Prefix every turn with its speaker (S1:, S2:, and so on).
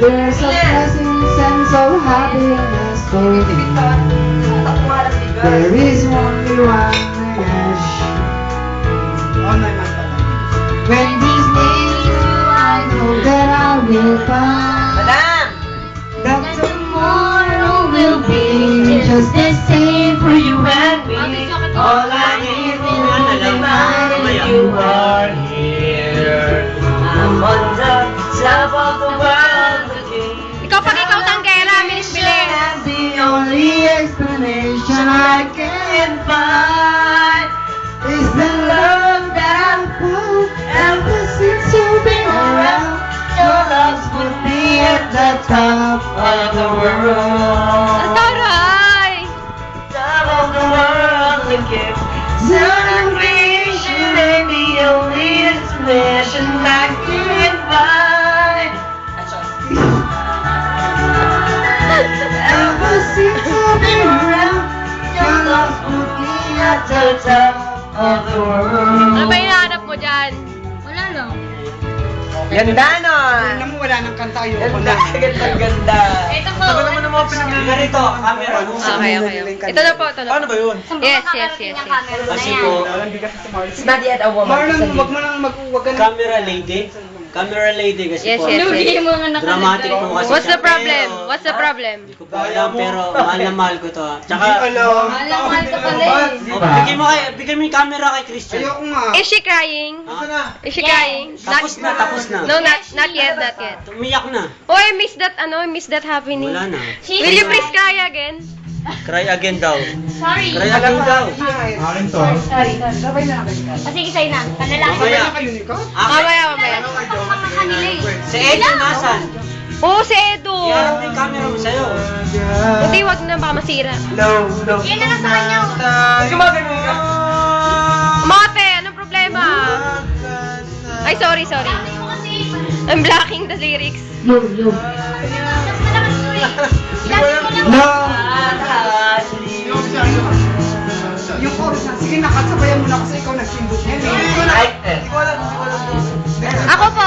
S1: there's a pleasant sense of happiness for me. There is only one wish. When these days through, I know that I will find that tomorrow will be just the same for you and me. All I need is to find that you are here. I'm on the top of the world again.
S2: Ikaw pag ikaw tanggera, bilis-bilis.
S1: And the only explanation I can find is the love that I've found ever since you've been around. Your love's put me at the top of the world.
S2: Ang taray!
S1: Top of the world again. Celebration ain't the only explanation I can find. Ever since I've been around, your love's put me at the top of the world.
S2: Ano ba hinahanap mo dyan?
S3: Wala lang.
S4: Ganda nun!
S5: Alam mo, wala nang kanta yun.
S4: Ganda, ganda, ganda.
S3: Ito po.
S5: Tagal naman ang mga pinag-iingat
S4: Ganito, camera.
S2: Okay, okay. Ito na po, ito na po.
S5: Paano ba yun?
S2: Yes, yes, yes, yes.
S4: Kasi po,
S5: It's
S4: not yet a woman.
S5: Marlon, wag mo nang wag ka na.
S6: Camera lady. Camera lady kasi
S2: Yes,
S6: po.
S2: yes,
S3: Lugi
S2: yes.
S3: mo nga nakalagay.
S6: Dramatic po kasi
S2: What's
S6: siya.
S2: the problem?
S6: Pero,
S2: What's the problem?
S6: Hindi ko po alam, pero mahal na mahal ko to. Tsaka,
S5: Alam.
S3: Mahal ka pala eh.
S6: bigyan mo yung camera kay Christian.
S5: Ayoko nga.
S2: Is she crying? Is she crying?
S6: Tapos na, tapos na.
S2: No, not yet, not yet.
S6: Umiyak na.
S2: Oh, I miss that, I miss that happening.
S6: Wala na.
S2: Will you please cry again?
S6: Cry again daw.
S3: Sorry.
S6: Cry again daw.
S3: Sorry. Sige, sa'yo na. Kanalaki ko.
S6: Mamaya.
S5: Kayo ni Kat?
S2: Mamaya, mamaya.
S3: Ang kanila eh.
S6: Si Edo nasan?
S2: Oh, si Edo.
S6: Iharap mo yung camera mo sa'yo.
S2: Hindi, wag na, baka masira.
S5: No.
S3: Yan na lang sa kanya.
S5: Gumagano ka?
S2: Mate, anong problema? Ay, sorry.
S3: Dami mo kasi.
S2: I'm blocking the lyrics.
S3: Mas malakas ko eh. Dami mo lang.
S5: No. Yung chorus na, sige na, Kat, sabayan mo na kasi ikaw nag-sindot yan eh.
S4: Ay,
S2: Ako po,